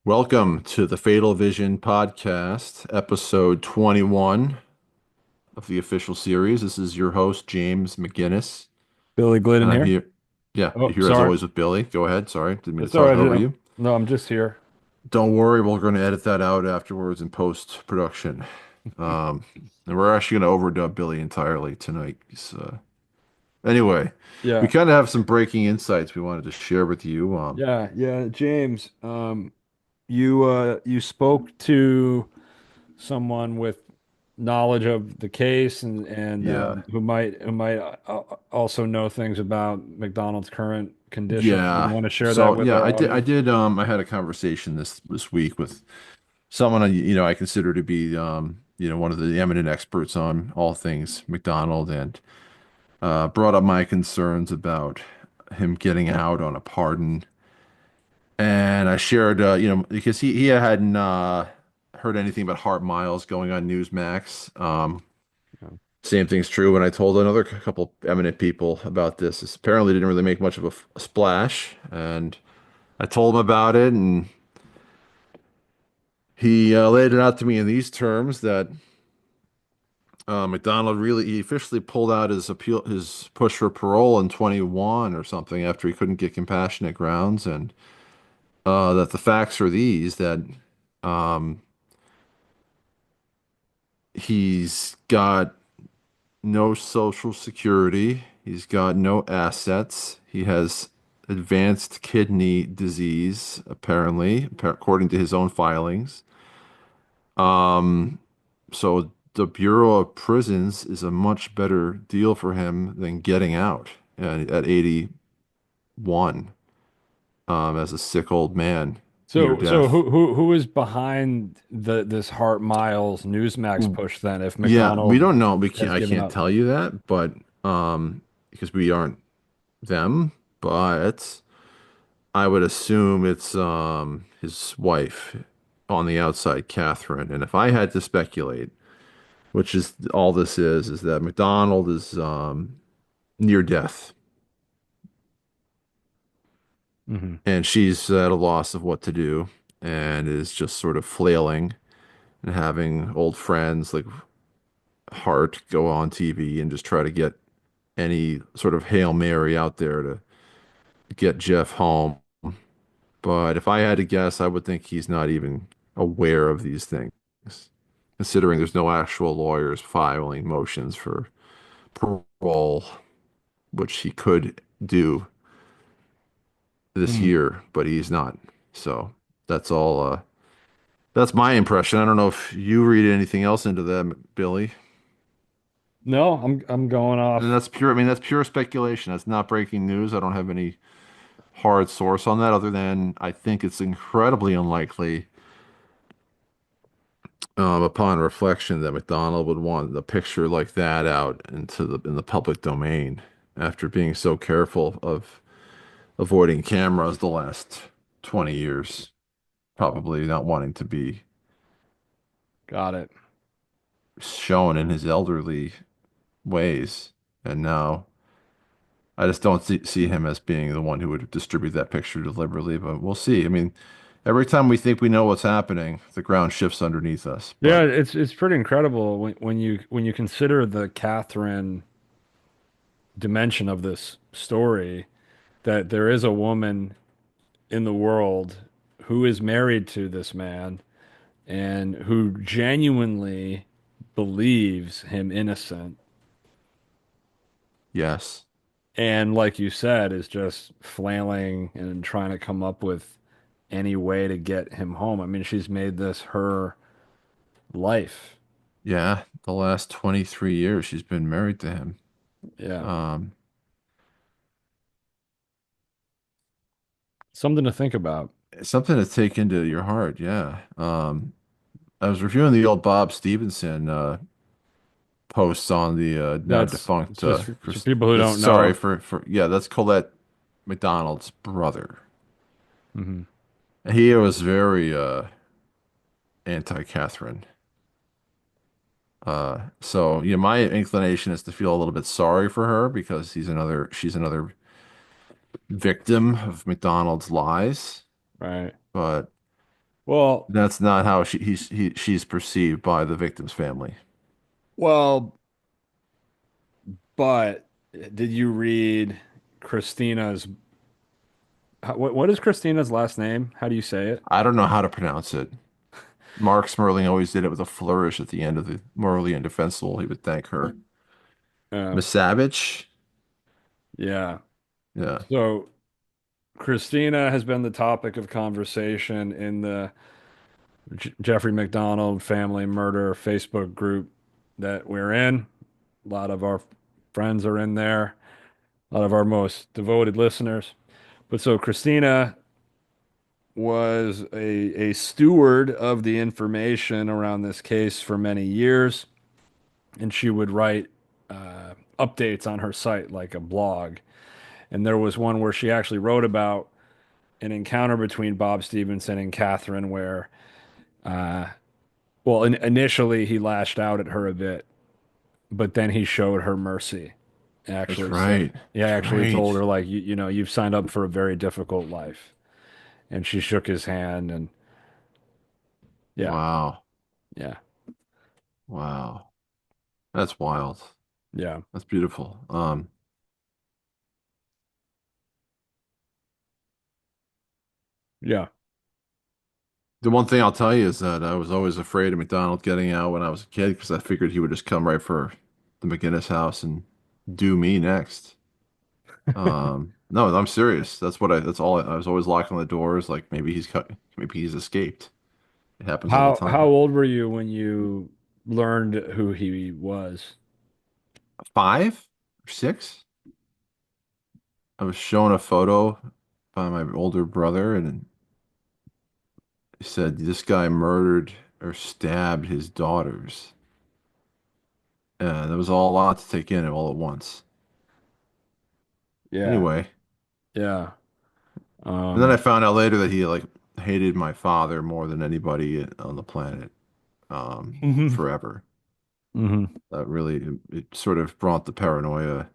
Welcome to the Fatal Vision podcast, episode 21 of the official series. This is your host, James McGinnis, Billy and Glidden I'm here. here. Yeah, Oh, here as sorry. always with Billy. Go ahead. Sorry, didn't mean to It's all talk right. over you. No, I'm just here. Don't worry, we're going to edit that out afterwards in post production. And we're actually going to overdub Billy entirely tonight. Anyway, we Yeah, kind of have some breaking insights we wanted to share with you. yeah. James, you spoke to someone with knowledge of the case and Yeah, who might also know things about McDonald's current condition. You yeah. want to share that So with yeah, our I audience? did. I had a conversation this week with someone I consider to be one of the eminent experts on all things McDonald, and brought up my concerns about him getting out on a pardon. And I shared because he hadn't heard anything about Hart Miles going on Newsmax. Yeah. Same thing's true when I told another couple eminent people about this. This apparently didn't really make much of a splash, and I told him about it, and he laid it out to me in these terms that McDonald really he officially pulled out his push for parole in 21 or something after he couldn't get compassionate grounds, and that the facts are these that um, he's got no social security, he's got no assets, he has advanced kidney disease apparently, according to his own filings. Um, so the Bureau of Prisons is a much better deal for him than getting out at 81 as a sick old man near So death. who is behind this Hart Miles Newsmax push then if Yeah, we McDonald don't know. has I given can't up? tell you that, but because we aren't them, but I would assume it's his wife on the outside, Catherine. And if I had to speculate, which is all this is that McDonald is near death, Hmm. and she's at a loss of what to do, and is just sort of flailing and having old friends like Hart go on TV and just try to get any sort of Hail Mary out there to get Jeff home. But if I had to guess, I would think he's not even aware of these things, considering there's no actual lawyers filing motions for parole, which he could do this year, but he's not. So that's all. That's my impression. I don't know if you read anything else into that, Billy. No, I'm going And off. that's pure. I mean, that's pure speculation. That's not breaking news. I don't have any hard source on that, other than I think it's incredibly unlikely, upon reflection, that McDonald would want a picture like that out into the public domain after being so careful of avoiding cameras the last 20 years, probably not wanting to be Got it. shown in his elderly ways. And now I just don't see him as being the one who would distribute that picture deliberately, but we'll see. I mean, every time we think we know what's happening, the ground shifts underneath us. Yeah, But it's pretty incredible when you consider the Catherine dimension of this story that there is a woman in the world who is married to this man and who genuinely believes him innocent yes, and like you said is just flailing and trying to come up with any way to get him home. I mean, she's made this her life. yeah, the last 23 years she's been married to him. Yeah. Um, Something to think about. it's something to take into your heart. Yeah. I was reviewing the old Bob Stevenson posts on the now That's defunct just for people who don't sorry know. for yeah, that's Colette McDonald's brother. Hmm. He was very anti-Catherine. So my inclination is to feel a little bit sorry for her because she's another victim of McDonald's lies. Right. But Well, That's not how she's perceived by the victim's family. well, but did you read Christina's what is Christina's last name? How do you say it? I don't know how to pronounce it. Mark Smerling always did it with a flourish at the end of the morally indefensible. He would thank her. Uh, Misavage? yeah. Yeah, So Christina has been the topic of conversation in the Jeffrey MacDonald family murder Facebook group that we're in. A lot of our friends are in there, a lot of our most devoted listeners. But so Christina was a steward of the information around this case for many years, and she would write updates on her site like a blog. And there was one where she actually wrote about an encounter between Bob Stevenson and Catherine where, well, initially he lashed out at her a bit, but then he showed her mercy. that's Actually said, right. yeah, That's actually told right. her like, you know, you've signed up for a very difficult life. And she shook his hand and yeah, Wow. yeah, Wow. That's wild. yeah, That's beautiful. yeah. The one thing I'll tell you is that I was always afraid of McDonald getting out when I was a kid because I figured he would just come right for the McGinnis house and do me next. No, I'm serious. That's all I was always locking the doors. Like maybe he's escaped. It happens all the How time. old were you when you learned who he was? 5 or 6? I was shown a photo by my older brother, and he said this guy murdered or stabbed his daughters. That was all a lot to take in all at once. Yeah, Anyway, yeah. and then I Um, found out later that he like hated my father more than anybody on the planet, hmm forever. hmm That really it sort of brought the paranoia,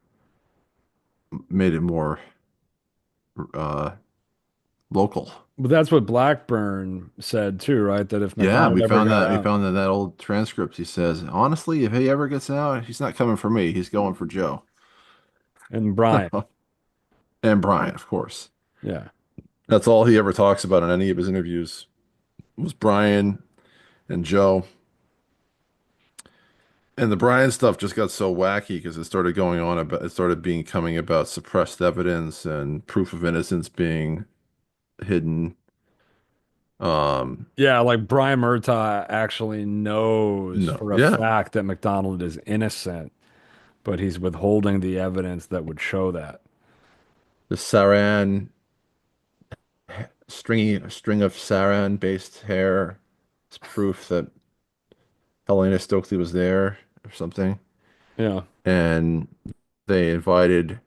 made it more uh, local. But that's what Blackburn said too, right? That if Yeah, MacDonald ever got we out, found that old transcript. He says, honestly, if he ever gets out, he's not coming for me. He's going for Joe and Brian, and Brian, of course. yeah, That's all he ever talks about in any of his interviews was Brian and Joe. And the Brian stuff just got so wacky because it started going on about it started being coming about suppressed evidence and proof of innocence being hidden. Um, yeah, like Brian Murtaugh actually knows no, for a yeah, fact that MacDonald is innocent, but he's withholding the evidence that would show that. the Saran string of Saran based hair is proof that Helena Stokely was there or something. Yeah. And they invited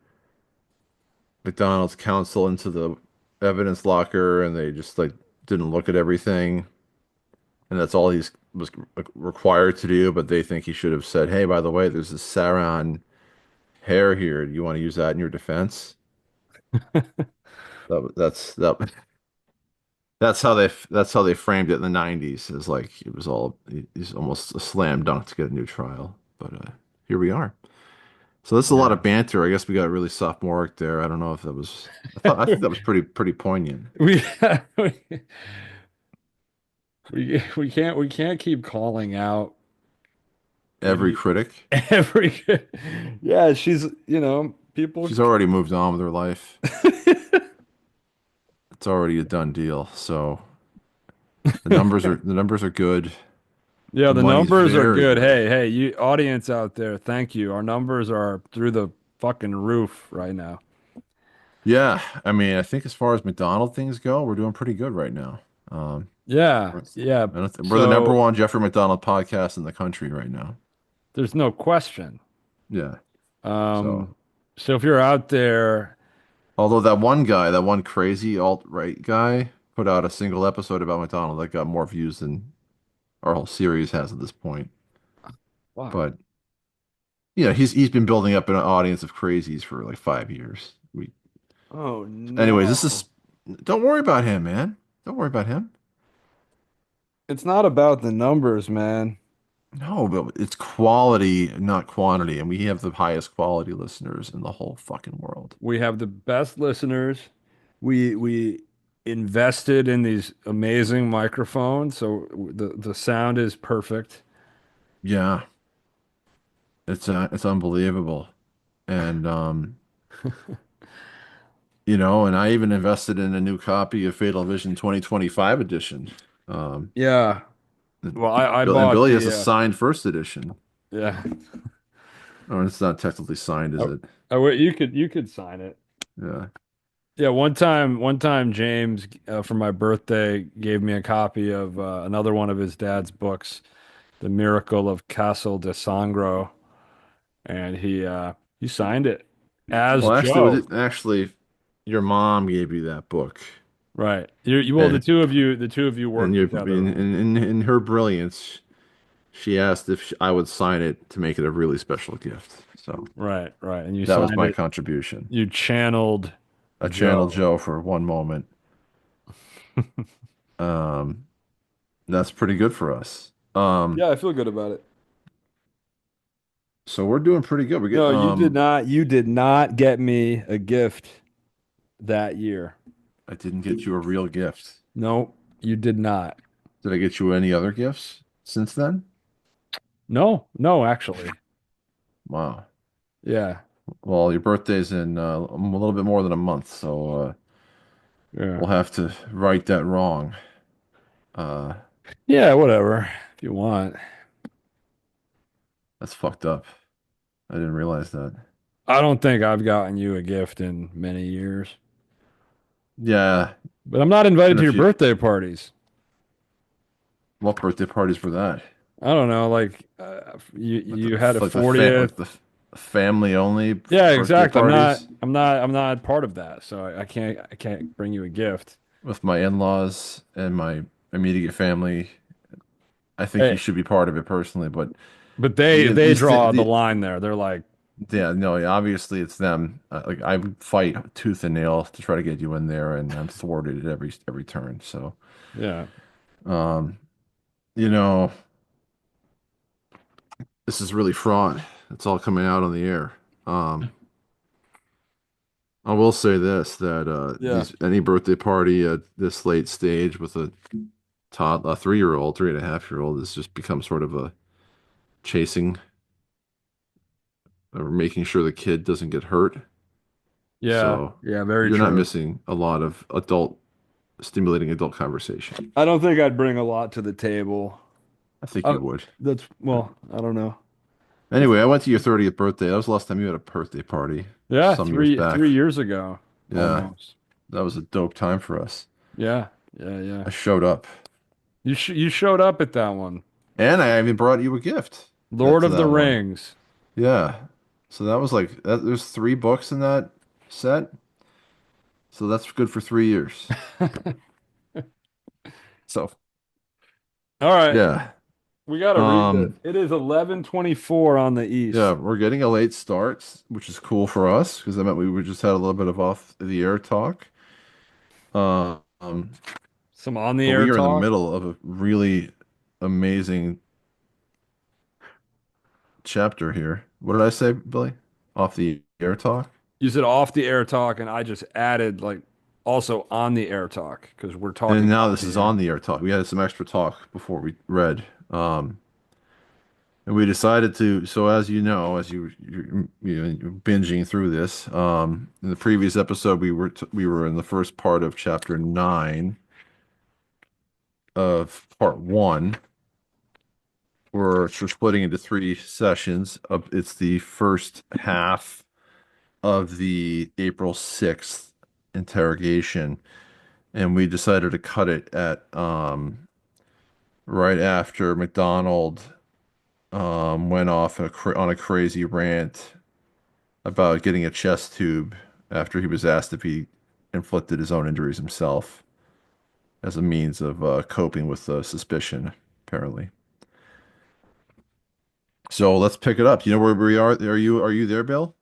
McDonald's counsel into the evidence locker and they just like didn't look at everything. And that's all he's was required to do. But they think he should have said, "Hey, by the way, there's this Saran hair here. Do you want to use that in your defense?" That's how they framed it in the 90s. Is like it was all he's almost a slam dunk to get a new trial. But here we are. So this is a lot Yeah. of banter. I guess we got really sophomoric there. I don't know if that was. I think that was pretty poignant. We we can't keep calling out Every any critic. every yeah, she's people She's already moved on with her life. It's already a done deal. So the numbers are good. yeah, The the money's numbers are very good. good. Hey, you audience out there, thank you. Our numbers are through the fucking roof right now. Yeah, I mean, I think as far as McDonald things go, we're doing pretty good right now. Um, Yeah, we're, yeah. we're the number So one Jeffrey McDonald podcast in the country right now. there's no question. Yeah. So, Um, so if you're out there, although that one guy, that one crazy alt-right guy, put out a single episode about McDonald that got more views than our whole series has at this point. wow. But yeah, he's been building up an audience of crazies for like 5 years. Oh Anyways, this no. is. Don't worry about him, man. Don't worry about him. It's not about the numbers, man. No, but it's quality, not quantity, and we have the highest quality listeners in the whole fucking world. We have the best listeners. We invested in these amazing microphones, so the sound is perfect. Yeah, it's unbelievable. And and I even invested in a new copy of Fatal Vision 2025 edition. Um, Yeah. Well, I Bill and bought Billy has the a signed first edition. yeah. Oh, it's not technically signed, is Oh, it? oh wait, you could sign it. Yeah. Yeah, one time James for my birthday gave me a copy of another one of his dad's books, The Miracle of Castle de Sangro, and he signed it as Well, Joe. actually, your mom gave you that book, Right. Well, and the two of you and work you together, right? in her brilliance, she asked if I would sign it to make it a really special gift. So Right, right. And you that was signed my it. contribution. You channeled I channeled Joe. Joe for one moment. Um, that's pretty good for us. Yeah, I feel good about it. So we're doing pretty good. We get No, you did not. You did not get me a gift that year. I didn't get you a real gift. No, you did not. Did I get you any other gifts since then? No, no, actually. Wow. Yeah, Well, your birthday's in a little bit more than a month, so yeah, we'll have to right that wrong. Uh, yeah. Whatever, if you want. that's fucked up. I didn't realize that. I don't think I've gotten you a gift in many years, Yeah, but I'm not it's invited been to a your few. birthday parties. What birthday parties were that? I don't know, like you had a Like 40th. the family only Yeah, birthday exactly. parties I'm not part of that, so I can't bring you a gift. with my in-laws and my immediate family. I think you Hey, should be part of it personally, but but the they these draw the the line there. They're like, yeah, no, obviously it's them. Like I fight tooth and nail to try to get you in there, and I'm thwarted at every turn. So, yeah, um, you know, this is really fraught. It's all coming out on the air. Um, I will say this that yeah, these any birthday party at this late stage with a 3-year-old, 3.5-year-old has just become sort of a chasing or making sure the kid doesn't get hurt. yeah, So yeah. Very you're not true. missing a lot of stimulating adult conversation. I don't think I'd bring a lot to the table. I think you would. That's well, I don't know. That's Anyway, I went to your 30th birthday. That was the last time you had a birthday party yeah, some years back. 3 years ago, Yeah, almost. that was a dope time for us. Yeah, yeah, yeah. I showed up. You showed up at that one, And I even brought you a gift Lord to of the that one. Rings. Yeah. So that was like that, there's 3 books in that set. So that's good for 3 years. So All right, yeah. we got to read this. Um It is 11:24 on the yeah, east. we're getting a late start, which is cool for us because that meant we would just had a little bit of off the air talk. Um, Some on the but air we are in the talk. middle of a really amazing chapter here. What did I say, Billy? Off the air talk? You said off the air talk, and I just added like also on the air talk because we're And talking now on this the is air. on the air talk. We had some extra talk before we read. And we decided to, so as you know, as you're binging through this, in the previous episode, we were in the first part of chapter 9 of part 1. We're splitting into 3 sessions. It's the first half of the April 6th interrogation, and we decided to cut it at right after MacDonald went off on a crazy rant about getting a chest tube after he was asked if he inflicted his own injuries himself as a means of coping with suspicion, apparently. So let's pick it up. You know where we are? Are you there, Bill?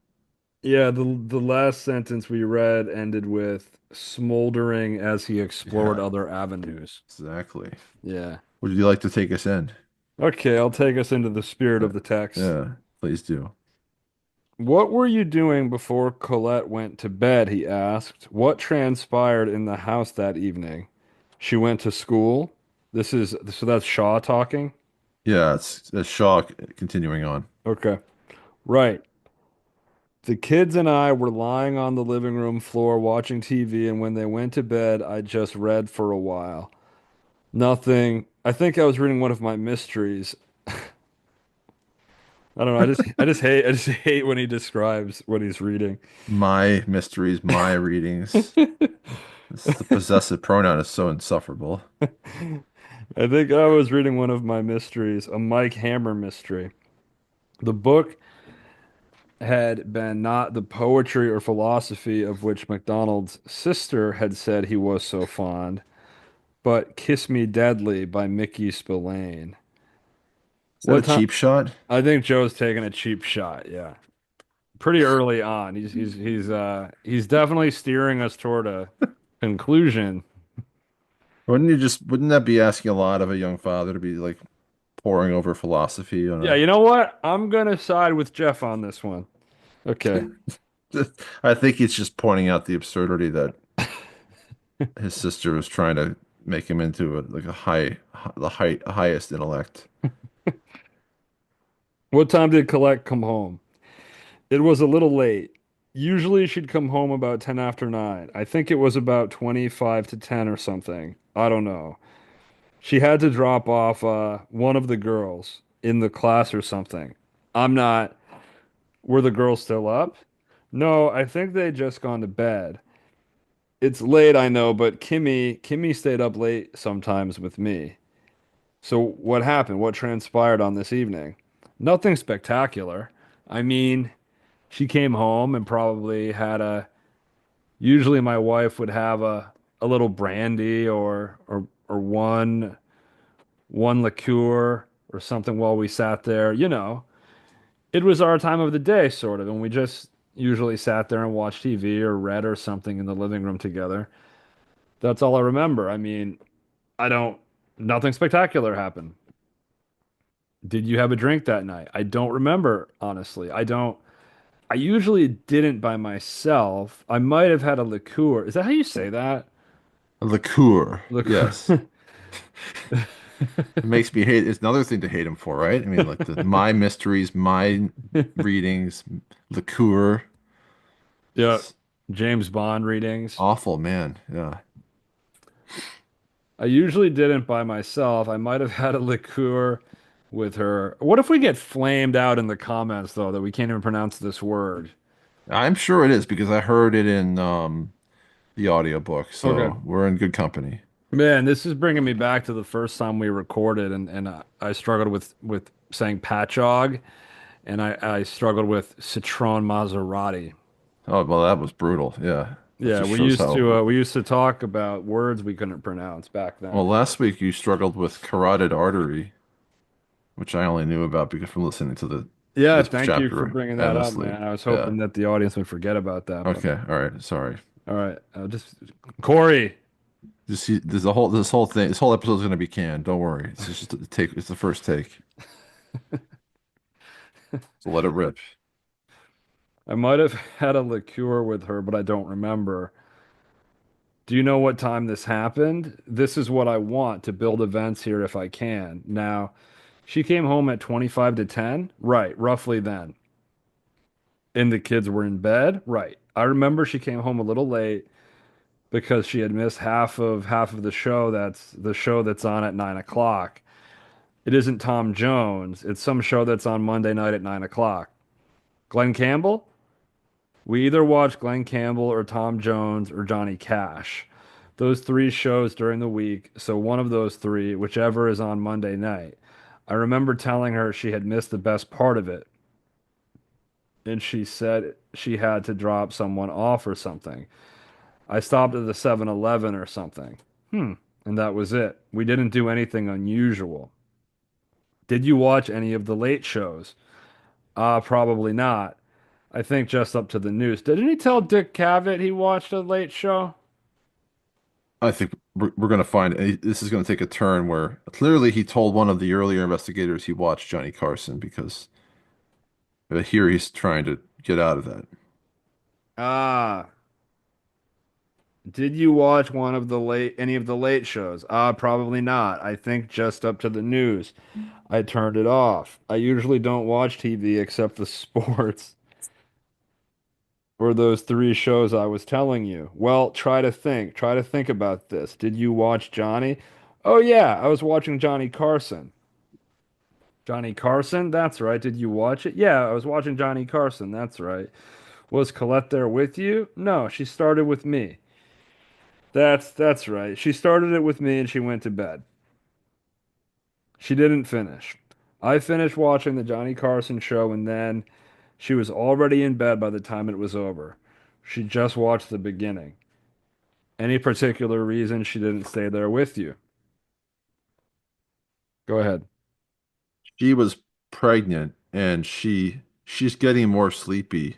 Yeah, the last sentence we read ended with smoldering as he explored Yeah, other avenues. exactly. Yeah. Would you like to take us in? Okay, I'll take us into the spirit Uh, of the text. yeah, please do. What were you doing before Colette went to bed? He asked. What transpired in the house that evening? She went to school. So that's Shaw talking. Yeah, it's Shaw continuing on. Okay. Right. The kids and I were lying on the living room floor watching TV, and when they went to bed, I just read for a while. Nothing. I think I was reading one of my mysteries. I don't know. I just hate when he describes what he's reading. My mysteries, my readings. The possessive pronoun is so insufferable. I think I was reading one of my mysteries, a Mike Hammer mystery. The book had been not the poetry or philosophy of which MacDonald's sister had said he was so fond, but Kiss Me Deadly by Mickey Spillane. Is that a What time? cheap shot? I think Joe's taking a cheap shot. Yeah. Pretty early on. He's definitely steering us toward a conclusion. Wouldn't that be asking a lot of a young father to be like poring over philosophy on Yeah, you know what? I'm gonna side with Jeff on this one. Okay. a I think he's just pointing out the absurdity that his sister was trying to make him into like highest intellect. What time did Colette come home? It was a little late. Usually she'd come home about 10 after 9. I think it was about 25 to 10 or something. I don't know. She had to drop off one of the girls in the class or something. I'm not. Were the girls still up? No, I think they'd just gone to bed. It's late, I know, but Kimmy stayed up late sometimes with me. So what happened? What transpired on this evening? Nothing spectacular. I mean, she came home and probably had a usually my wife would have a little brandy or one liqueur or something while we sat there, you know. It was our time of the day sort of, and we just usually sat there and watched TV or read or something in the living room together. That's all I remember. I mean, I don't nothing spectacular happened. Did you have a drink that night? I don't remember, honestly. I usually didn't by myself. I might have had a liqueur. Is that how you say that? Liqueur, Liqueur. yes. It makes me hate. It's another thing to hate him for, right? I mean, like the my mysteries, my readings, liqueur. Yeah. It's James Bond readings. awful, man. Yeah. I usually didn't by myself. I might have had a liqueur with her. What if we get flamed out in the comments though that we can't even pronounce this word? I'm sure it is because I heard it in the audiobook, Okay. so we're in good company. Man, this is bringing me back to the first time we recorded, and I struggled with saying patchogue, and I struggled with Citron Maserati. Oh, well, that was brutal. Yeah. That Yeah, just shows how. we used to talk about words we couldn't pronounce back Well, then. last week you struggled with carotid artery, which I only knew about because from listening to the Yeah, this thank you for chapter bringing that up, endlessly. man. I was Yeah. hoping that the audience would forget about that, but Okay. All right. Sorry. all right, just Corey. There's this whole episode is going to be canned. Don't worry. It's just a take. It's the first take. So let it rip. I might have had a liqueur with her, but I don't remember. Do you know what time this happened? This is what I want to build events here if I can. Now, she came home at 25 to 10. Right, roughly then. And the kids were in bed. Right. I remember she came home a little late because she had missed half of the show. That's the show that's on at 9 o'clock. It isn't Tom Jones. It's some show that's on Monday night at 9 o'clock. Glenn Campbell? We either watch Glenn Campbell or Tom Jones or Johnny Cash. Those three shows during the week, so one of those three, whichever is on Monday night. I remember telling her she had missed the best part of it, and she said she had to drop someone off or something. I stopped at the 7-Eleven or something. Hmm. And that was it. We didn't do anything unusual. Did you watch any of the late shows? Probably not. I think just up to the news. Didn't he tell Dick Cavett he watched a late show? I think we're going to find this is going to take a turn where clearly he told one of the earlier investigators he watched Johnny Carson because here he's trying to get out of that. Ah, did you watch one of the late any of the late shows? Ah, probably not. I think just up to the news. I turned it off. I usually don't watch TV except the sports or those three shows I was telling you. Well, try to think. Try to think about this. Did you watch Johnny? Oh yeah, I was watching Johnny Carson. Johnny Carson? That's right. Did you watch it? Yeah, I was watching Johnny Carson. That's right. Was Colette there with you? No, she started with me. That's right. She started it with me and she went to bed. She didn't finish. I finished watching the Johnny Carson show and then she was already in bed by the time it was over. She just watched the beginning. Any particular reason she didn't stay there with you? Go ahead. She was pregnant and she's getting more sleepy,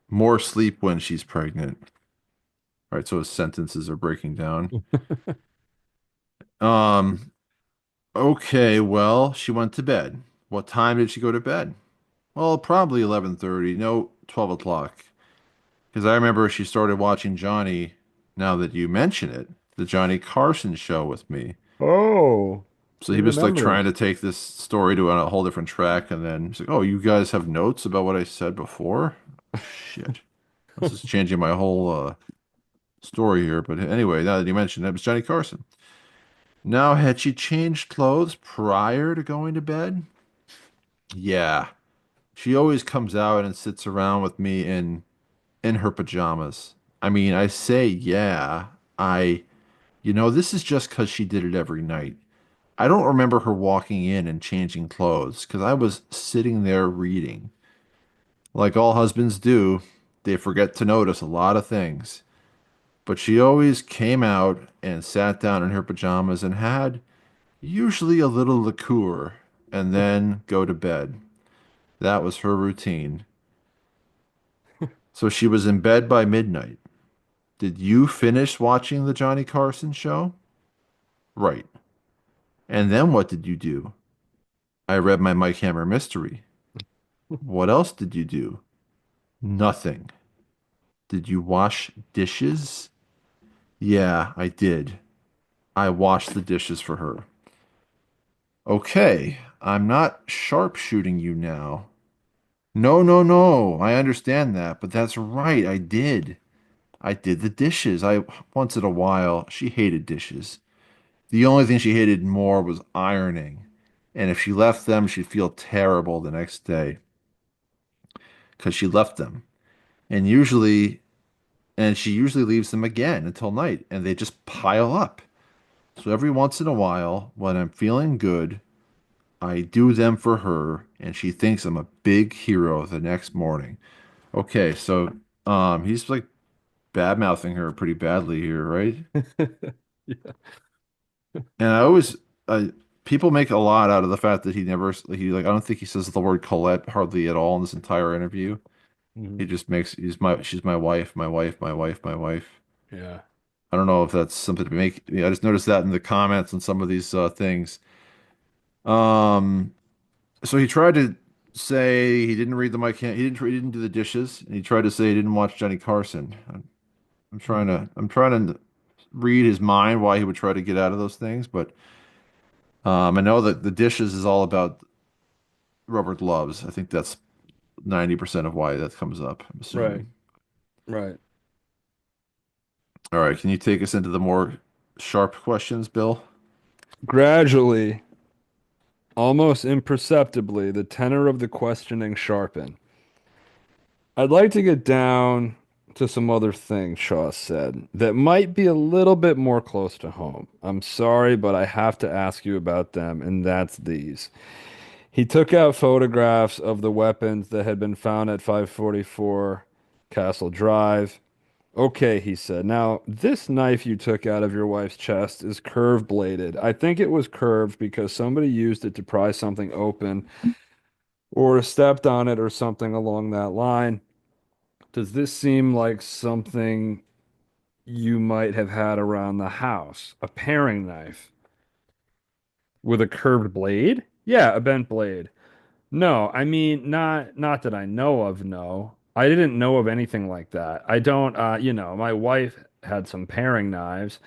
more sleep when she's pregnant. All right, so his sentences are breaking down. Um, okay, well, she went to bed. What time did she go to bed? Well, probably 11:30. No, 12 o'clock. Because I remember she started watching Johnny, now that you mention it, the Johnny Carson show with me. Oh, So you he was like remember. trying to take this story to a whole different track, and then he's like, "Oh, you guys have notes about what I said before? Shit, this is changing my whole story here." But anyway, now that you mentioned it, it was Johnny Carson. Now, had she changed clothes prior to going to bed? Yeah, she always comes out and sits around with me in her pajamas. I mean, I say yeah. I, this is just because she did it every night. I don't remember her walking in and changing clothes because I was sitting there reading. Like all husbands do, they forget to notice a lot of things. But she always came out and sat down in her pajamas and had usually a little liqueur and then go to bed. That was her routine. So she was in bed by midnight. Did you finish watching the Johnny Carson show? Right. And then what did you do? I read my Mike Hammer mystery. What else did you do? Nothing. Did you wash dishes? Yeah, I did. I washed the dishes for her. Okay, I'm not sharpshooting you now. No, no, no. I understand that, but that's right. I did. I did the dishes. I once in a while, she hated dishes. The only thing she hated more was ironing. And if she left them, she'd feel terrible the next day because she left them. And usually, and she usually leaves them again until night, and they just pile up. So every once in a while, when I'm feeling good, I do them for her, and she thinks I'm a big hero the next morning. Okay, so he's like bad mouthing her pretty badly here, right? Yeah. And I always, people make a lot out of the fact that I don't think he says the word Colette hardly at all in this entire interview. He Mhm. just she's my wife, my wife, my wife, my wife. Yeah. I don't know if that's something to make. I just noticed that in the comments on some of these things. Um, so he tried to say he didn't read the Mike. He didn't do the dishes, and he tried to say he didn't watch Johnny Carson. Mhm. I'm trying to read his mind why he would try to get out of those things, but I know that the dishes is all about rubber gloves. I think that's 90% of why that comes up, I'm Right. assuming. Right. All right, can you take us into the more sharp questions, Bill? Gradually, almost imperceptibly, the tenor of the questioning sharpened. I'd like to get down to some other things Shaw said that might be a little bit more close to home. I'm sorry, but I have to ask you about them, and that's these. He took out photographs of the weapons that had been found at 544 Castle Drive. Okay, he said. Now, this knife you took out of your wife's chest is curved bladed. I think it was curved because somebody used it to pry something open or stepped on it or something along that line. Does this seem like something? you might have had around the house. A paring knife with a curved blade? Yeah, a bent blade. No, I mean not that I know of, no. I didn't know of anything like that. I don't my wife had some paring knives.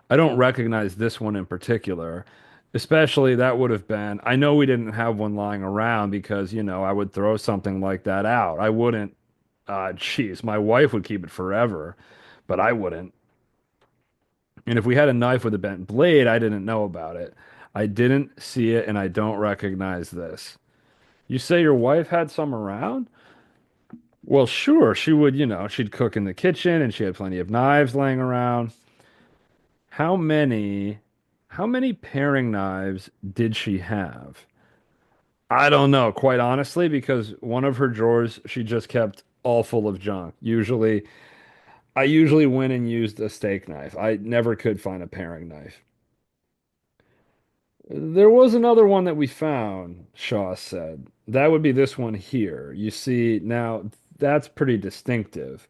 I don't recognize this one in particular. Especially that would have been, I know we didn't have one lying around because, I would throw something like that out. I wouldn't, geez, my wife would keep it forever, but I wouldn't. And if we had a knife with a bent blade, I didn't know about it. I didn't see it and I don't recognize this. You say your wife had some around? Well, sure, she would, she'd cook in the kitchen and she had plenty of knives laying around. How many, how many paring knives did she have? I don't know, quite honestly, because one of her drawers she just kept all full of junk. I usually went and used a steak knife. I never could find a paring knife. There was another one that we found, Shaw said. That would be this one here. You see, now that's pretty distinctive.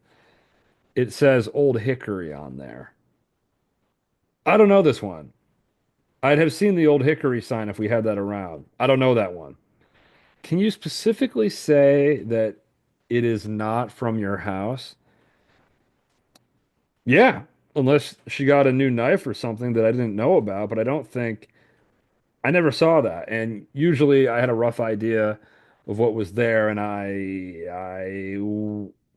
It says Old Hickory on there. I don't know this one. I'd have seen the Old Hickory sign if we had that around. I don't know that one. Can you specifically say that it is not from your house? Yeah, unless she got a new knife or something that I didn't know about, but I never saw that. And usually I had a rough idea of what was there, and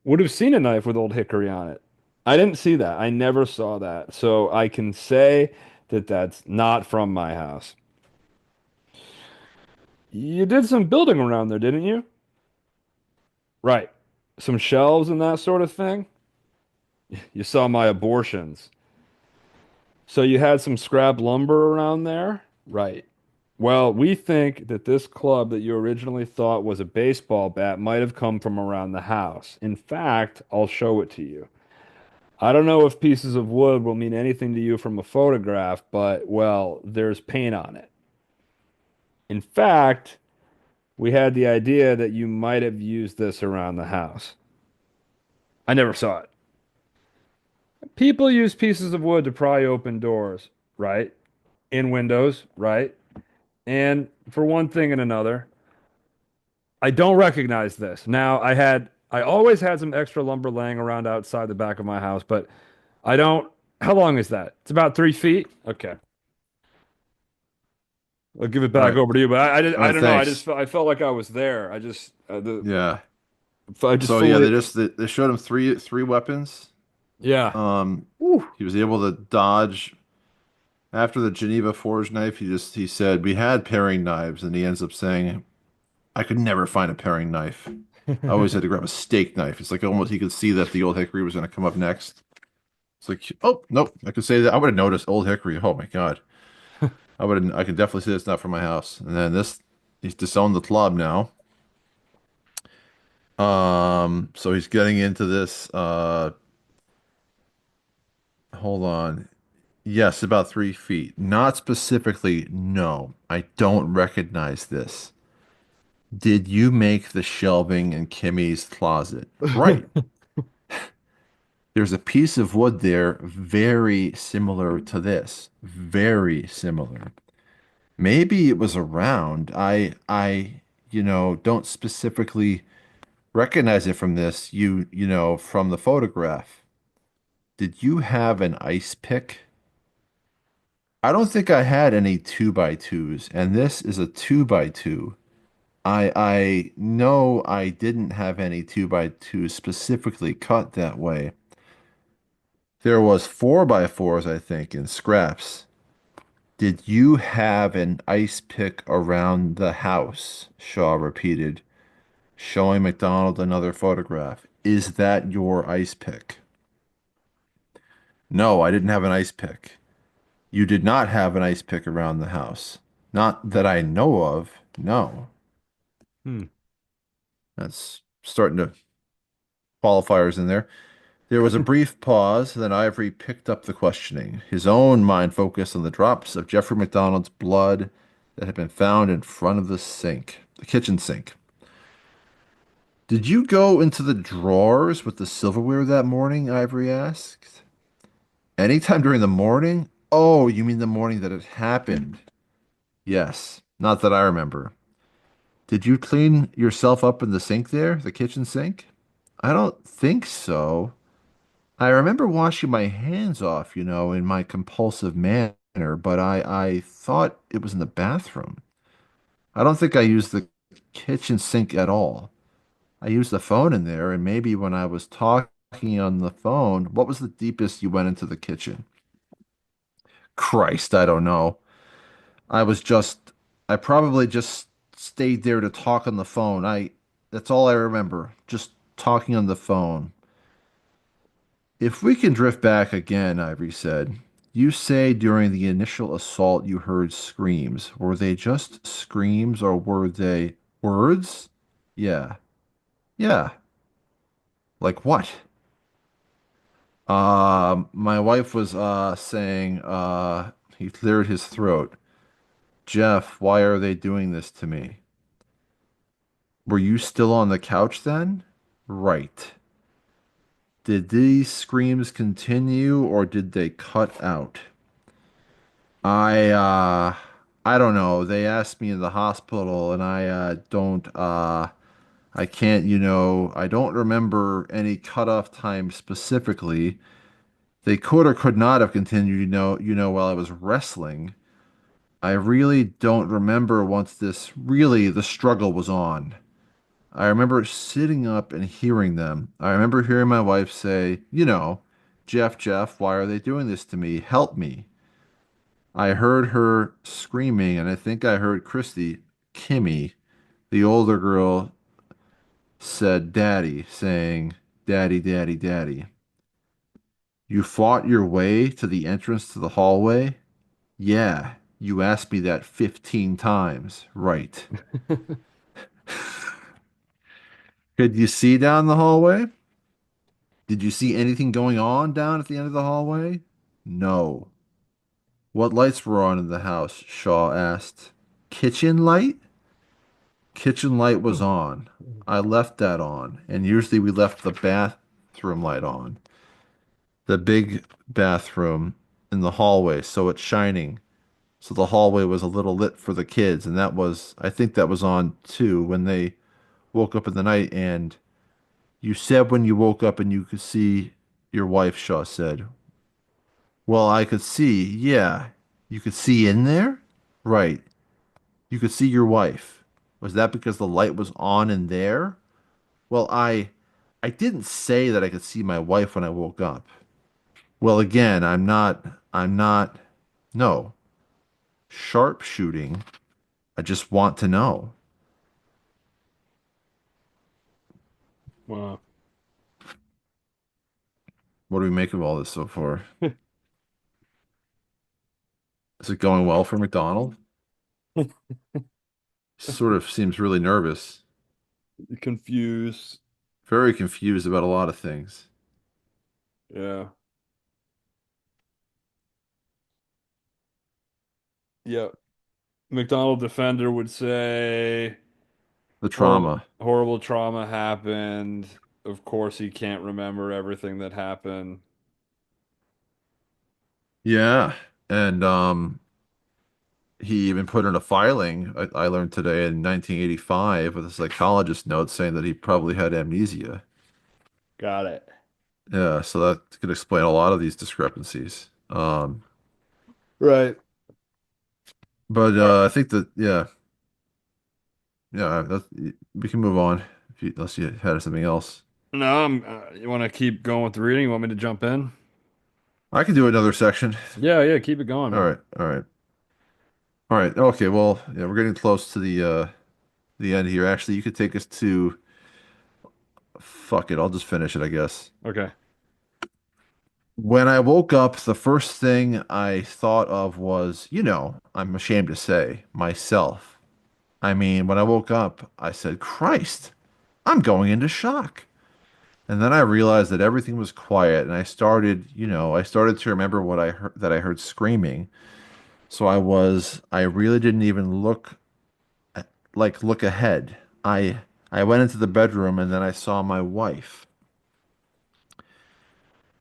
would have seen a knife with Old Hickory on it. I didn't see that. I never saw that. So I can say that that's not from my house. You did some building around there, didn't you? Right. Some shelves and that sort of thing. You saw my abortions. So you had some scrap lumber around there? Right. Well, we think that this club that you originally thought was a baseball bat might have come from around the house. In fact, I'll show it to you. I don't know if pieces of wood will mean anything to you from a photograph, but, well, there's paint on it. In fact, we had the idea that you might have used this around the house. I never saw it. People use pieces of wood to pry open doors, right? In windows, right? And for one thing and another, I don't recognize this. Now, I always had some extra lumber laying around outside the back of my house, but I don't, how long is that? It's about 3 feet. Okay. I'll give it All back right. over to you, but All I right, don't know. thanks. I felt like I was there. Yeah. I just So yeah, fully, they showed him three weapons. yeah. Um, Whew. he was able to dodge after the Geneva forge knife. He said we had paring knives, and he ends up saying I could never find a paring knife. I always had to grab a steak knife. It's like almost he could see that the old hickory was going to come up next. It's like, oh nope, I could say that I would have noticed old hickory. Oh my God, I could definitely say it's not from my house. And then he's disowned the club now. So he's getting into this. Hold on. Yes, about 3 feet. Not specifically, no. I don't recognize this. Did you make the shelving in Kimmy's closet? Right. There's a piece of wood there very similar to this. Very similar. Maybe it was around. Don't specifically recognize it from this, from the photograph. Did you have an ice pick? I don't think I had any two by twos, and this is a two by two. I know I didn't have any two by twos specifically cut that way. There was four by fours, I think, in scraps. Did you have an ice pick around the house? Shaw repeated, showing MacDonald another photograph. Is that your ice pick? No, I didn't have an ice pick. You did not have an ice pick around the house. Not that I know of. No. Hmm. That's starting to qualifiers in there. There was a brief pause, then Ivory picked up the questioning, his own mind focused on the drops of Jeffrey MacDonald's blood that had been found in front of the kitchen sink. Did you go into the drawers with the silverware that morning? Ivory asked. Anytime during the morning? Oh, you mean the morning that it happened? Yes. Not that I remember. Did you clean yourself up in the sink there, the kitchen sink? I don't think so. I remember washing my hands off, in my compulsive manner, but I thought it was in the bathroom. I don't think I used the kitchen sink at all. I used the phone in there, and maybe when I was talking on the phone, what was the deepest you went into the kitchen? Christ, I don't know. I was just, I probably just stayed there to talk on the phone. That's all I remember, just talking on the phone. If we can drift back again, Ivory said, you say during the initial assault you heard screams. Were they just screams or were they words? Yeah. Yeah. Like what? My wife was saying he cleared his throat. Jeff, why are they doing this to me? Were you still on the couch then? Right. Did these screams continue or did they cut out? I uh I don't know. They asked me in the hospital and I don't I can't, I don't remember any cutoff time specifically. They could or could not have continued, while I was wrestling. I really don't remember once the struggle was on. I remember sitting up and hearing them. I remember hearing my wife say, Jeff, Jeff, why are they doing this to me? Help me. I heard her screaming, and I think I heard Kimmy, the older girl, said, Daddy, saying, Daddy, Daddy, Daddy. You fought your way to the entrance to the hallway? Yeah, you asked me that 15 times. Right. Could you see down the hallway? Did you see anything going on down at the end of the hallway? No. What lights were on in the house? Shaw asked. Kitchen light? Kitchen light was on. I left that on, and usually we left the bathroom light on. The big bathroom in the hallway, so it's shining. So the hallway was a little lit for the kids, and I think that was on too when they woke up in the night. And you said when you woke up and you could see your wife, Shaw said. Well, I could see, yeah. You could see in there? Right. You could see your wife. Was that because the light was on in there? Well, I didn't say that I could see my wife when I woke up. Well, again, I'm not no. Sharpshooting. I just want to know. Wow. What do we make of all this so far? Is it going well for MacDonald? Sort of seems really nervous, Confused. very confused about a lot of things. Yeah. Yeah. McDonald defender would say The horrible trauma. horrible trauma happened. Of course he can't remember everything that happened. Yeah. And he even put in a filing I learned today in 1985 with a psychologist note saying that he probably had amnesia. Got it. Yeah, so that could explain a lot of these discrepancies. Right. But All right. I think that yeah, we can move on unless you had something else. No, you want to keep going with the reading? You want me to jump in? I can do another section. Yeah, yeah, keep it going, All man. right, all right, all right. Okay, well, yeah, we're getting close to the end here. Actually, you could take us to fuck it. I'll just finish it, I guess. Okay. When I woke up, the first thing I thought of was, I'm ashamed to say, myself. I mean, when I woke up, I said, Christ, I'm going into shock. And then I realized that everything was quiet, and I started to remember what I heard that I heard screaming. So I really didn't even look ahead. I went into the bedroom and then I saw my wife.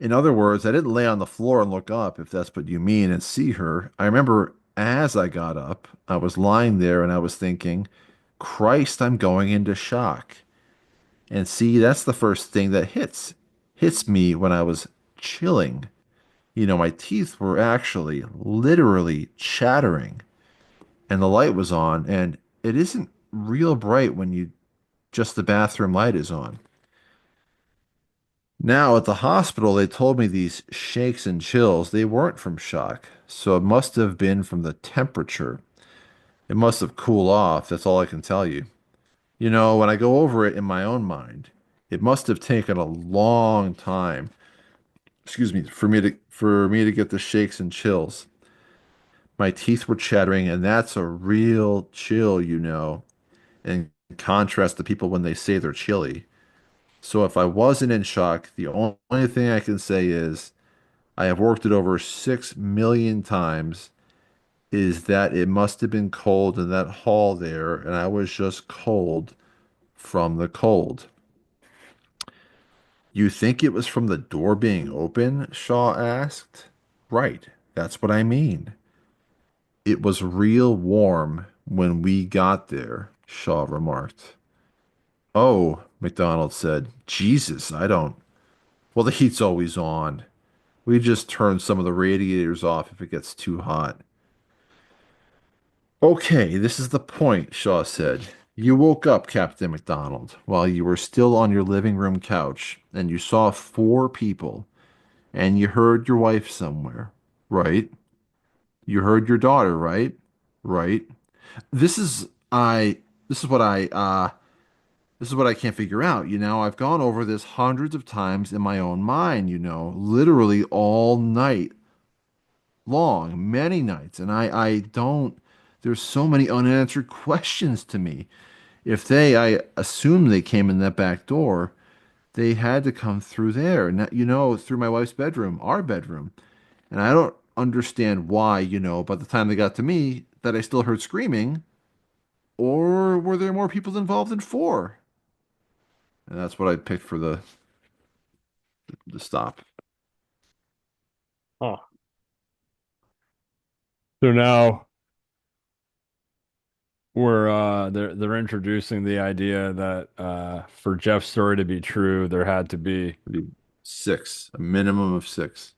In other words, I didn't lay on the floor and look up, if that's what you mean, and see her. I remember as I got up, I was lying there and I was thinking, Christ, I'm going into shock. And see, that's the first thing that hits me when I was chilling. My teeth were actually literally chattering and the light was on, and it isn't real bright when you just the bathroom light is on. Now, at the hospital, they told me these shakes and chills, they weren't from shock. So it must have been from the temperature. It must have cooled off. That's all I can tell you. When I go over it in my own mind, it must have taken a long time, excuse me, for me to get the shakes and chills. My teeth were chattering, and that's a real chill, in contrast to people when they say they're chilly. So if I wasn't in shock, the only thing I can say is I have worked it over 6 million times, is that it must have been cold in that hall there, and I was just cold from the cold. You think it was from the door being open? Shaw asked. Right, that's what I mean. It was real warm when we got there, Shaw remarked. Oh, MacDonald said. Jesus, I don't. Well, the heat's always on. We just turn some of the radiators off if it gets too hot. Okay, this is the point, Shaw said. You woke up, Captain MacDonald, while you were still on your living room couch, and you saw four people, and you heard your wife somewhere, right? You heard your daughter, right? Right. This is I this is what I this is what I can't figure out. I've gone over this hundreds of times in my own mind, literally all night long, many nights. And I don't, there's so many unanswered questions to me. I assume they came in that back door, they had to come through there, and through my wife's bedroom, our bedroom. And I don't understand why, by the time they got to me, that I still heard screaming, or were there more people involved than four? And that's what I picked for the stop. Huh. So now they're introducing the idea that for Jeff's story to be true, there had to be Maybe six, a minimum of six.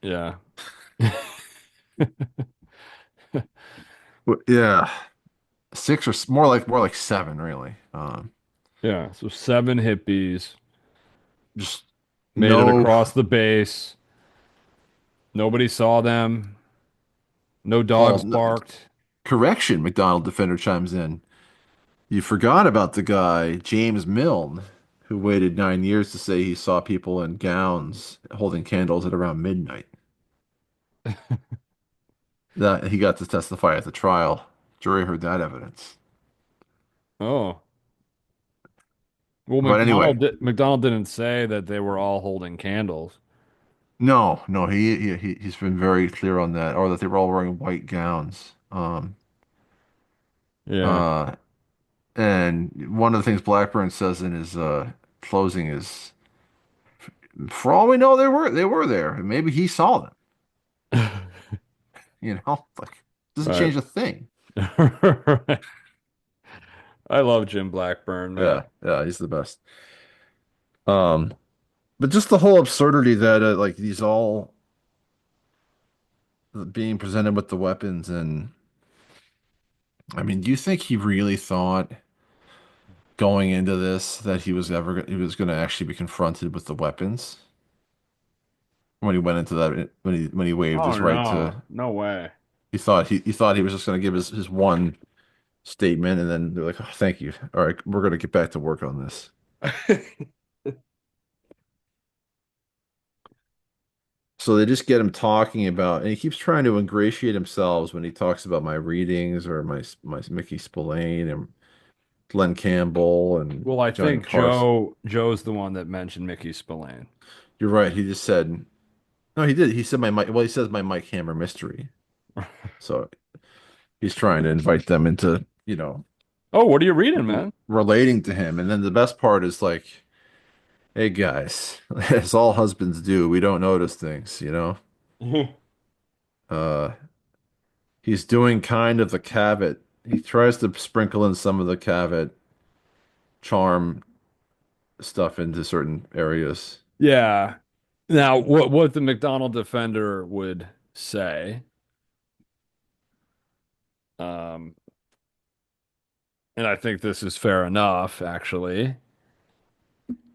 yeah. Yeah, six or more like seven, really. Yeah, so seven hippies Just made it no. across the base. Nobody saw them. No Oh, dogs no, barked. correction, McDonald defender chimes in. You forgot about the guy, James Milne, who waited 9 years to say he saw people in gowns holding candles at around midnight. That he got to testify at the trial. Jury heard that evidence. Oh. Well, But anyway, McDonald didn't say that they were all holding candles. no, no, he's been very clear on that, or that they were all wearing white gowns. Yeah. Uh, and one of the things Blackburn says in his closing is, for all we know, they were there, and maybe he saw them. Like doesn't Right. change a thing. Right. I love Jim Blackburn, man. Yeah, yeah, he's the best. Um, but just the whole absurdity that like these all being presented with the weapons, and I mean, do you think he really thought going into this that he was going to actually be confronted with the weapons when he went into that when he waived Oh his right no, to no way. he thought he was just going to give his one statement and then they're like, oh, thank you. All right, we're going to get back to work on this. So they just get him talking about, and he keeps trying to ingratiate himself when he talks about my readings or my Mickey Spillane and Glenn Campbell and Well, I Johnny think Carson. Joe's the one that mentioned Mickey Spillane. You're right. He just said, no, he did. He said my Mike. Well, he says my Mike Hammer mystery. So he's trying to invite them into, Oh, what are you reading, man? relating to him. And then the best part is like Hey guys, as all husbands do, we don't notice things, you know? Uh, he's doing kind of the Cavett. He tries to sprinkle in some of the Cavett charm stuff into certain areas. Yeah. Now, what the MacDonald defender would say, um, and I think this is fair enough, actually,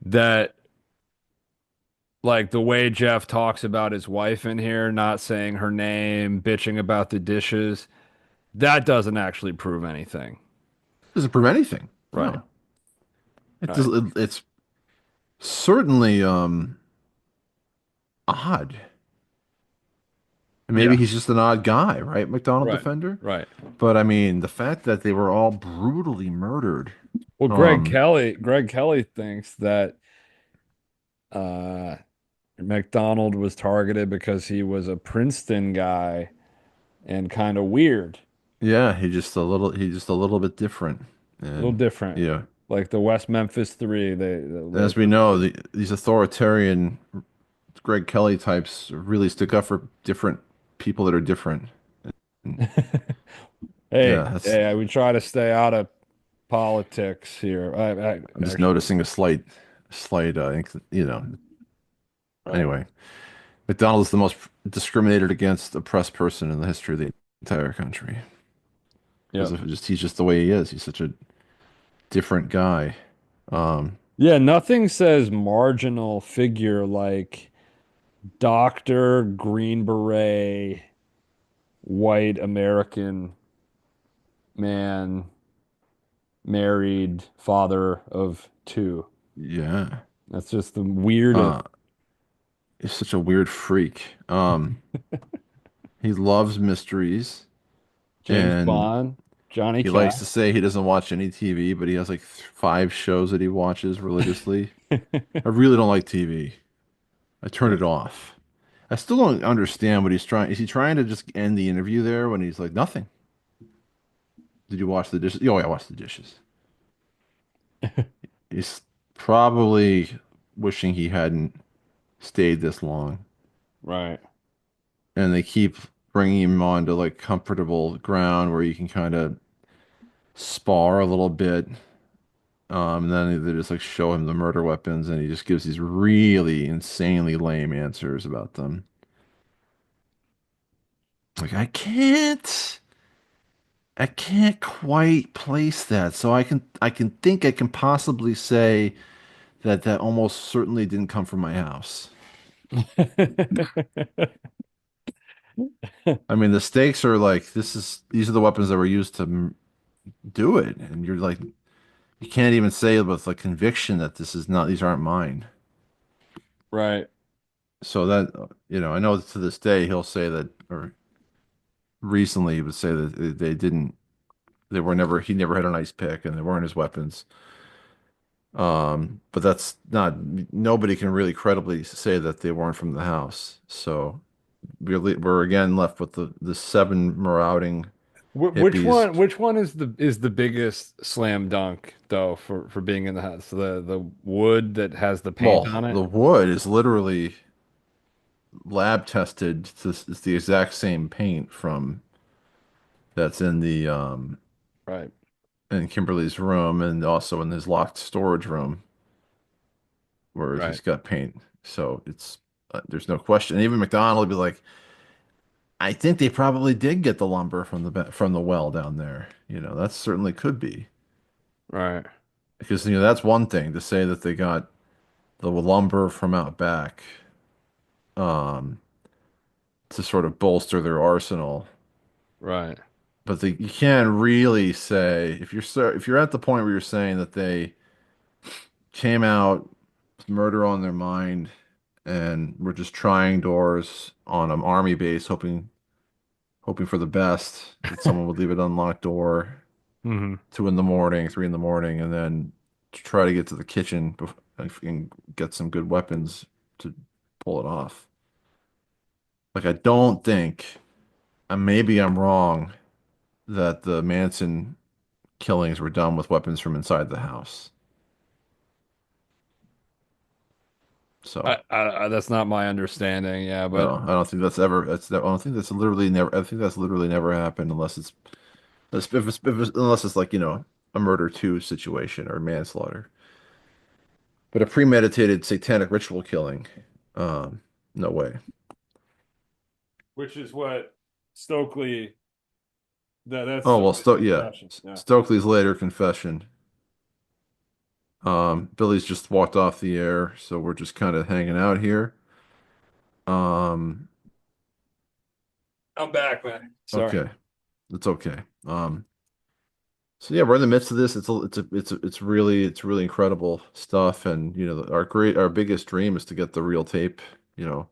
that like the way Jeff talks about his wife in here, not saying her name, bitching about the dishes, that doesn't actually prove anything. Doesn't prove anything. Right. No, it does. Right. It's certainly odd. And Yeah. maybe he's just an odd guy, right? McDonald Right. defender. Right. But I mean, the fact that they were all brutally murdered. Well, Um, Greg Kelly thinks that uh MacDonald was targeted because he was a Princeton guy and kind of weird, yeah, he's just a little bit different. a little And different. yeah, Like the West Memphis Three, as we know, these authoritarian Greg Kelly types really stick up for different people that are different. And Hey, yeah, that's hey, we try to stay out of politics here. I'm just Actually, noticing a slight, you know. right. Anyway, McDonald is the most discriminated against oppressed person in the history of the entire country because Yep. of just he's just the way he is. He's such a different guy. Um, Yeah, nothing says marginal figure like Dr. Green Beret, white American man, married, father of two. yeah, That's just the weirdest. uh, he's such a weird freak. He loves mysteries James and Bond, Johnny he likes Cash. to say he doesn't watch any TV, but he has like five shows that he watches religiously. I really don't like TV. I turn it off. I still don't understand what he's trying. Is he trying to just end the interview there when he's like, nothing? Did you wash the dishes? Oh, yeah, I washed the dishes. He's probably wishing he hadn't stayed this long. Right, And they keep bringing him onto like comfortable ground where you can kind of spar a little bit. And then they just like show him the murder weapons, and he just gives these really insanely lame answers about them. Like, I can't quite place that. So I can think I can possibly say that that almost certainly didn't come from my house. I mean, the stakes are like these are the weapons that were used to do it, and you're like you can't even say with like conviction that this is not these aren't mine. right, So that I know to this day he'll say that, or recently he would say that they didn't, they were never, he never had a nice pick, and they weren't his weapons. But that's not, nobody can really credibly say that they weren't from the house. So we're again left with the seven marauding hippies. Which one is the biggest slam dunk though for being in the house? The wood that has the paint Well, on it? the wood is literally lab tested. It's the exact same paint from that's in the Right, in Kimberly's room and also in his locked storage room where right, he's got paint. So it's there's no question. And even McDonald would be like, I think they probably did get the lumber from from the well down there. That certainly could be right, because that's one thing to say that they got the lumber from out back um, to sort of bolster their arsenal. right, But you can't really say if you're at the point where you're saying that they came out with murder on their mind and were just trying doors on an army base, hoping for the best, that someone would leave an unlocked door hmm 2 in the morning, 3 in the morning, and then try to get to the kitchen and get some good weapons to pull it off. Like I don't think, and maybe I'm wrong, that the Manson killings were done with weapons from inside the house. So That's not my understanding. Yeah, but no, I don't think that's ever. I don't think that's literally never. I think that's literally never happened unless unless it's like a murder two situation or manslaughter. But a premeditated satanic ritual killing, um, no way. which is what Stokely that's Oh well, Stokely's Yeah, confession. Yeah. Stokely's later confession. Billy's just walked off the air, so we're just kind of hanging out here. Um, I'm back, man. Sorry. okay, it's okay. So yeah, we're in the midst of this. It's really incredible stuff, and our biggest dream is to get the real tape. You know,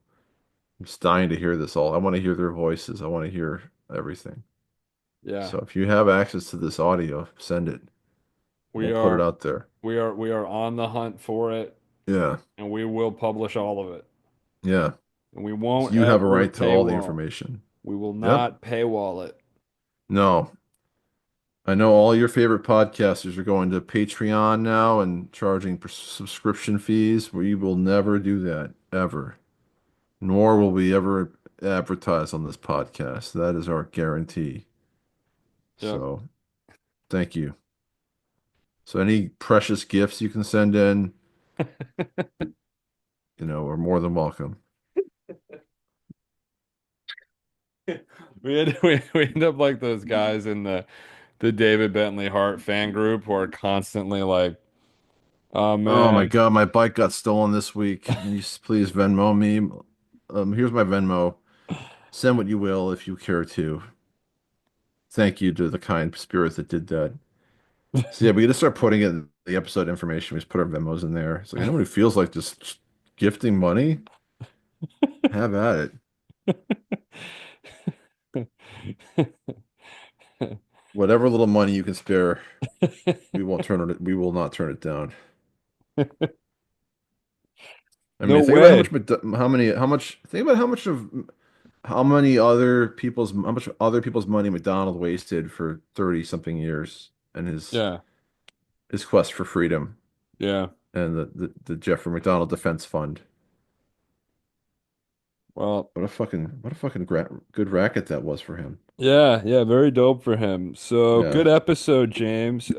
I'm just dying to hear this all. I want to hear their voices. I want to hear everything. Yeah. So if you have access to this audio, send it. We We'll put it are out there. we are on the hunt for it, Yeah, and we will publish all of it. yeah. And we 'Cause won't you have a ever right to all the paywall. information. We will Yep. not paywall it. No, I know all your favorite podcasters are going to Patreon now and charging subscription fees. We will never do that, ever. Nor will we ever advertise on this podcast. That is our guarantee. Yep. So, thank you. So, any precious gifts you can send in, are more than welcome. We end up like those guys in the David Bentley Hart fan group who are constantly like, "Oh Oh my man, God, my bike got stolen this week. Can you please Venmo me? Here's my Venmo. Send what you will if you care to. Thank you to the kind spirit that did that. So yeah, we gotta start putting it in the episode information. We just put our Venmos in there. So anyone who feels like just gifting money, have at it. Whatever little money you can spare, we will not turn it down. I no mean, think about way." how much, think about how much other people's money MacDonald wasted for 30 something years and Yeah, his quest for freedom yeah. and the Jeffrey MacDonald Defense Fund. Well, What a fucking good racket that was for him. yeah, yeah, very dope for him. So Yeah. good episode, James.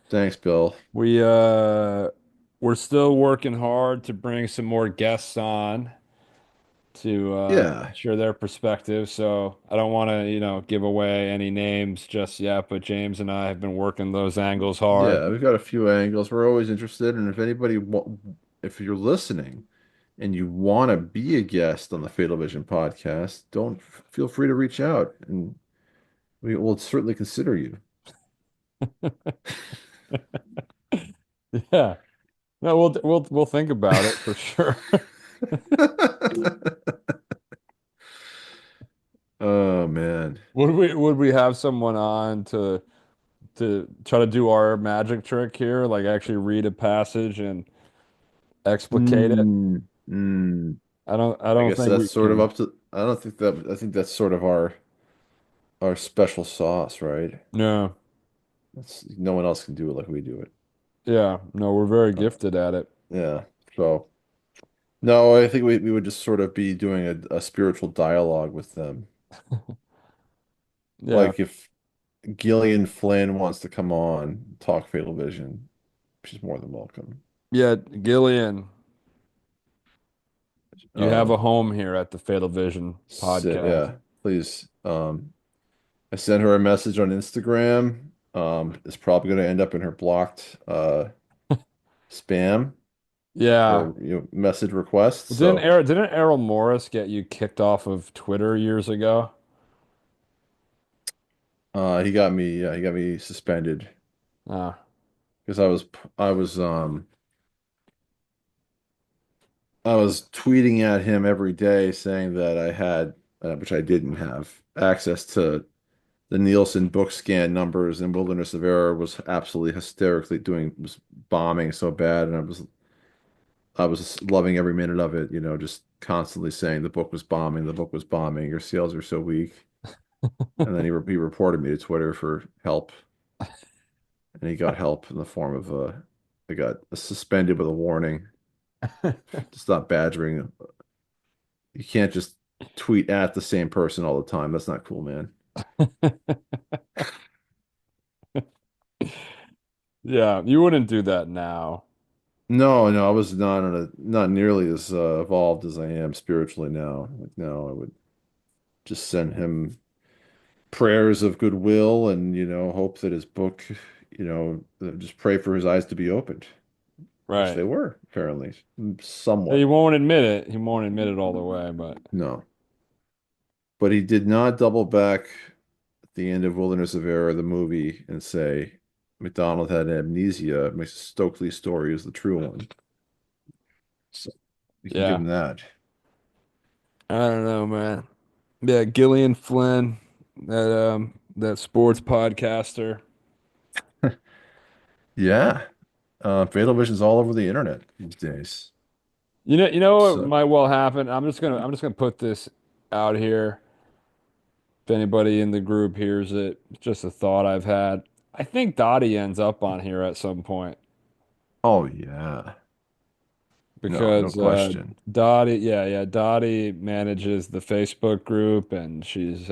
Thanks, Bill. We we're still working hard to bring some more guests on to Yeah. share their perspective. So I don't want to, give away any names just yet, but James and I have been working those angles hard. Yeah, we've got a few angles. We're always interested, and if you're listening and you want to be a guest on the Fatal Vision podcast, don't feel free to reach out, and we will certainly consider you. Yeah. No, we'll think about it for sure. Oh man. Would we have someone on to try to do our magic trick here, like actually read a passage and explicate it? Mm, mm. I I don't guess think we that's sort of can. up to, I don't think that, I think that's sort of our special sauce, right? No. No one else can do it like we do it. Yeah, no, we're very Uh, gifted at it. yeah. So, no, I think we would just sort of be doing a spiritual dialogue with them. Yeah. Like if Gillian Flynn wants to come on, talk Fatal Vision, she's more than welcome. Yeah, Gillian, you have a Um, home here at the Fatal Vision podcast. yeah, please. I sent her a message on Instagram. It's probably going to end up in her blocked spam Yeah. or message requests. Well, So Didn't Errol Morris get you kicked off of Twitter years ago? he got me suspended Ah, because I was I was tweeting at him every day saying that I had, which I didn't have, access to the Nielsen book scan numbers, and Wilderness of Error was absolutely hysterically was bombing so bad, and I was just loving every minute of it, just constantly saying the book was bombing, the book was bombing, your sales are so weak. And then he reported me to Twitter for help, and he got help in the form of I got suspended with a warning. to stop badgering. You can't just tweet at the same person all the time. That's not cool, man. Yeah, you wouldn't do that now. No, no, I was not nearly as evolved as I am spiritually now. Like no, I would just send him prayers of goodwill and, hope that his book, just pray for his eyes to be opened, which Right. they were, apparently, He somewhat. won't admit it. He won't admit it all the way, but No. But he did not double back at the end of Wilderness of Error, the movie, and say MacDonald had amnesia. Mrs. Stokely's story is the true one. So we can give yeah. him that. I don't know, man. Yeah, Gillian Flynn, that sports podcaster. Yeah. Fatal Vision's all over the internet these days. You know what So, might well happen? I'm just gonna put this out here. If anybody in the group hears it, it's just a thought I've had. I think Dottie ends up on here at some point oh yeah. No, no because question. Dottie, yeah, Dottie manages the Facebook group and she's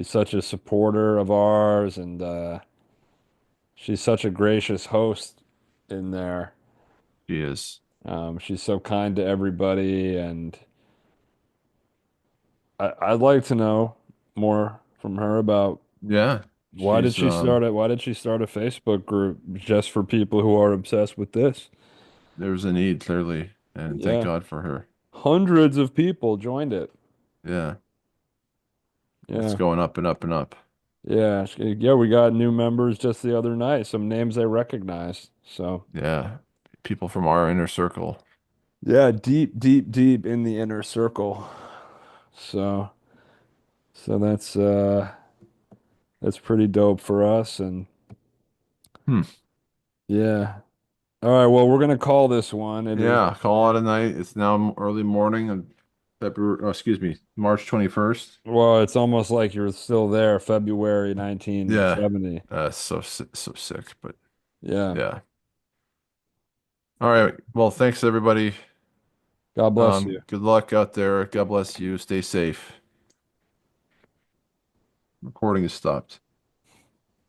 such a supporter of ours and she's such a gracious host in there. She is. She's so kind to everybody, and I'd like to know more from her about Yeah. why did She's she start it? Why did she start a Facebook group just for people who are obsessed with this? there's a need clearly, and thank Yeah, God for her. hundreds of people joined it. Yeah. It's Yeah, going up and up and up. yeah. We got new members just the other night. Some names I recognize. So Yeah. People from our inner circle. yeah, deep, deep, deep in the inner circle. So so that's pretty dope for us, and Hmm. yeah. All right, well, we're gonna call this one. It is, Yeah, call it a night. It's now early morning of February, oh, excuse me, March 21st. well, it's almost like you're still there, February Yeah. 1970. So sick, but Yeah. yeah. All right. Well, thanks everybody. God bless you. Good luck out there. God bless you. Stay safe. Recording is stopped.